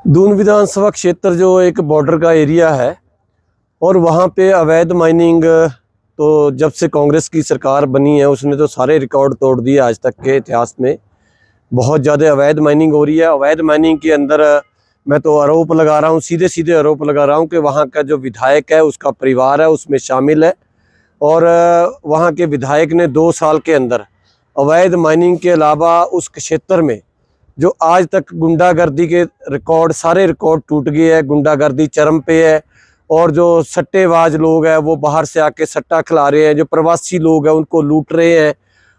दून विधानसभा क्षेत्र जो एक बॉर्डर का एरिया है और वहाँ पे अवैध माइनिंग तो जब से कांग्रेस की सरकार बनी है उसने तो सारे रिकॉर्ड तोड़ दिए। आज तक के इतिहास में बहुत ज़्यादा अवैध माइनिंग हो रही है। अवैध माइनिंग के अंदर मैं तो आरोप लगा रहा हूँ, सीधे सीधे आरोप लगा रहा हूँ कि वहाँ का जो विधायक है उसका परिवार है उसमें शामिल है और वहाँ के विधायक ने 2 साल के अंदर अवैध माइनिंग के अलावा उस क्षेत्र में जो आज तक गुंडागर्दी के रिकॉर्ड, सारे रिकॉर्ड टूट गए हैं। गुंडागर्दी चरम पे है और जो सट्टेबाज लोग हैं वो बाहर से आके सट्टा खिला रहे हैं, जो प्रवासी लोग हैं उनको लूट रहे हैं।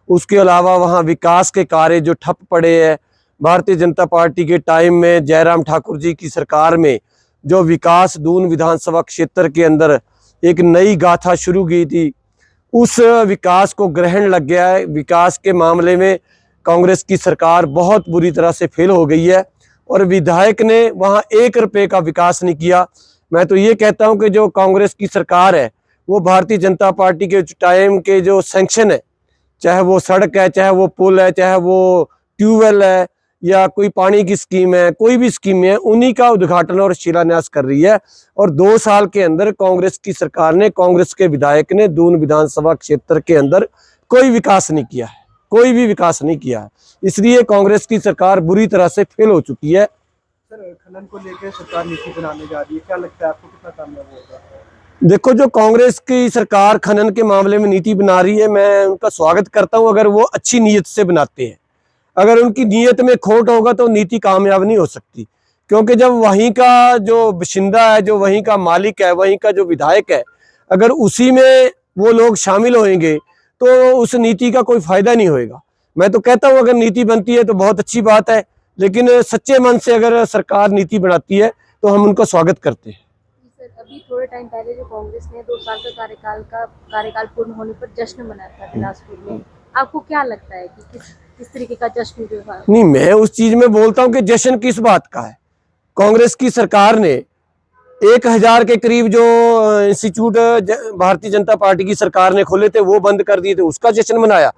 उसके अलावा वहाँ विकास के कार्य जो ठप पड़े हैं, भारतीय जनता पार्टी के टाइम में जयराम ठाकुर जी की सरकार में जो विकास दून विधानसभा क्षेत्र के अंदर एक नई गाथा शुरू की थी, उस विकास को ग्रहण लग गया है। विकास के मामले में कांग्रेस की सरकार बहुत बुरी तरह से फेल हो गई है और विधायक ने वहाँ 1 रुपये का विकास नहीं किया। मैं तो ये कहता हूँ कि जो कांग्रेस की सरकार है वो भारतीय जनता पार्टी के टाइम के जो सैंक्शन है, चाहे वो सड़क है, चाहे वो पुल है, चाहे वो ट्यूबवेल है या कोई पानी की स्कीम है, कोई भी स्कीम है, उन्हीं का उद्घाटन और शिलान्यास कर रही है। और 2 साल के अंदर कांग्रेस की सरकार ने, कांग्रेस के विधायक ने दून विधानसभा क्षेत्र के अंदर कोई विकास नहीं किया है, कोई भी विकास नहीं किया है। इसलिए कांग्रेस की सरकार बुरी तरह से फेल हो चुकी है। सर, खनन को लेकर सरकार नीति बनाने जा रही है, क्या लगता है आपको कितना कामयाब होगा? देखो, जो कांग्रेस की सरकार खनन के मामले में नीति बना रही है, मैं उनका स्वागत करता हूं अगर वो अच्छी नीयत से बनाते हैं। अगर उनकी नीयत में खोट होगा तो नीति कामयाब नहीं हो सकती, क्योंकि जब वहीं का जो बाशिंदा है, जो वहीं का मालिक है, वहीं का जो विधायक है, अगर उसी में वो लोग शामिल होंगे तो उस नीति का कोई फायदा नहीं होगा। मैं तो कहता हूं अगर नीति बनती है तो बहुत अच्छी बात है, लेकिन सच्चे मन से अगर सरकार नीति बनाती है तो हम उनका स्वागत करते हैं। सर, अभी थोड़े टाइम पहले जो कांग्रेस ने 2 साल का कार्यकाल पूर्ण होने पर जश्न मनाया था बिलासपुर में, आपको क्या लगता है कि किस तरीके का जश्न जो है? नहीं, मैं उस चीज में बोलता हूं कि जश्न किस बात का है। कांग्रेस की सरकार ने 1000 के करीब जो इंस्टीट्यूट भारतीय जनता पार्टी की सरकार ने खोले थे वो बंद कर दिए थे, उसका जश्न मनाया।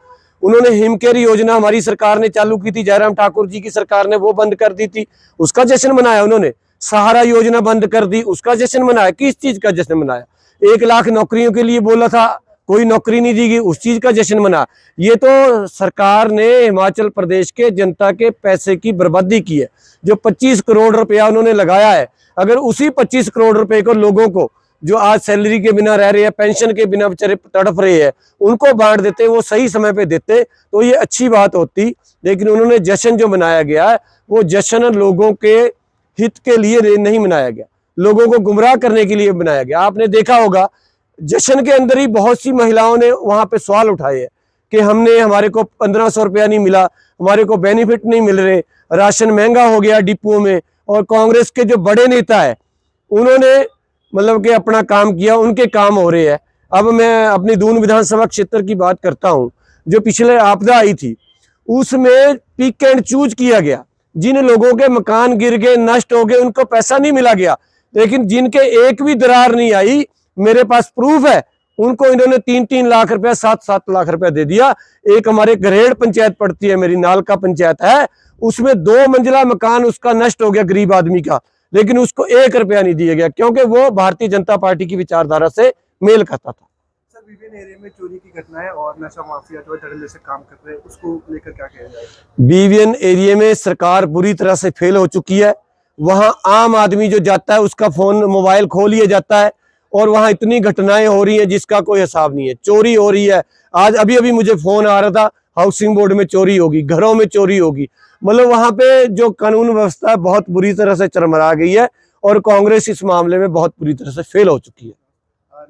उन्होंने हिमकेयर योजना हमारी सरकार ने चालू की थी, जयराम ठाकुर जी की सरकार ने वो बंद कर दी थी, उसका जश्न मनाया। उन्होंने सहारा योजना बंद कर दी, उसका जश्न मनाया। किस चीज का जश्न मनाया? 1 लाख नौकरियों के लिए बोला था, कोई नौकरी नहीं दी गई, उस चीज का जश्न मना। ये तो सरकार ने हिमाचल प्रदेश के जनता के पैसे की बर्बादी की है। जो 25 करोड़ रुपया उन्होंने लगाया है, अगर उसी 25 करोड़ रुपए को लोगों को जो आज सैलरी के बिना रह रहे हैं, पेंशन के बिना बेचारे तड़प रहे हैं, उनको बांट देते, वो सही समय पे देते तो ये अच्छी बात होती। लेकिन उन्होंने जश्न जो मनाया गया है वो जश्न लोगों के हित के लिए नहीं मनाया गया, लोगों को गुमराह करने के लिए बनाया गया। आपने देखा होगा जश्न के अंदर ही बहुत सी महिलाओं ने वहां पे सवाल उठाए हैं कि हमारे को 1500 रुपया नहीं मिला, हमारे को बेनिफिट नहीं मिल रहे, राशन महंगा हो गया डिपुओं में। और कांग्रेस के जो बड़े नेता है उन्होंने मतलब कि अपना काम किया, उनके काम हो रहे हैं। अब मैं अपनी दून विधानसभा क्षेत्र की बात करता हूं। जो पिछले आपदा आई थी उसमें पिक एंड चूज किया गया, जिन लोगों के मकान गिर गए, नष्ट हो गए, उनको पैसा नहीं मिला गया, लेकिन जिनके एक भी दरार नहीं आई, मेरे पास प्रूफ है, उनको इन्होंने 3-3 लाख रुपया, 7-7 लाख रुपया दे दिया। एक हमारे गरेड़ पंचायत पड़ती है, मेरी नालका पंचायत है, उसमें 2 मंजिला मकान उसका नष्ट हो गया गरीब आदमी का, लेकिन उसको 1 रुपया नहीं दिया गया, क्योंकि वो भारतीय जनता पार्टी की विचारधारा से मेल खाता था। सर, बीबीएन एरिया में चोरी की घटनाएं और नशा माफिया जो धड़ल्ले से काम कर रहे हैं, उसको लेकर क्या कहा जाए? बीबीएन एरिया में सरकार बुरी तरह से फेल हो चुकी है। वहां आम आदमी जो जाता है उसका फोन, मोबाइल खो लिया जाता है और वहां इतनी घटनाएं हो रही हैं जिसका कोई हिसाब नहीं है। चोरी हो रही है, आज अभी मुझे फोन आ रहा था, हाउसिंग बोर्ड में चोरी होगी, घरों में चोरी होगी। मतलब वहां पे जो कानून व्यवस्था बहुत बुरी तरह से चरमरा गई है और कांग्रेस इस मामले में बहुत बुरी तरह से फेल हो चुकी है।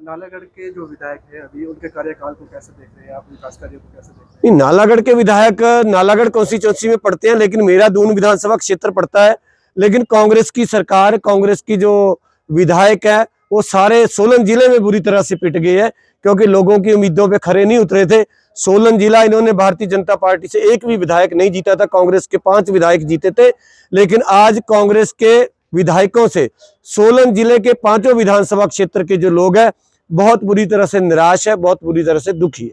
नालागढ़ के जो विधायक हैं अभी, उनके कार्यकाल को कैसे देख रहे हैं आप, विकास कार्यों को कैसे देख रहे हैं? नालागढ़ के विधायक नालागढ़ कॉन्स्टिट्यूंसी में पड़ते हैं, लेकिन मेरा दून विधानसभा क्षेत्र पड़ता है। लेकिन कांग्रेस की सरकार, कांग्रेस की जो विधायक है वो सारे सोलन जिले में बुरी तरह से पिट गए हैं, क्योंकि लोगों की उम्मीदों पे खरे नहीं उतरे थे। सोलन जिला इन्होंने भारतीय जनता पार्टी से एक भी विधायक नहीं जीता था, कांग्रेस के 5 विधायक जीते थे। लेकिन आज कांग्रेस के विधायकों से सोलन जिले के 5 विधानसभा क्षेत्र के जो लोग हैं बहुत बुरी तरह से निराश है, बहुत बुरी तरह से दुखी है।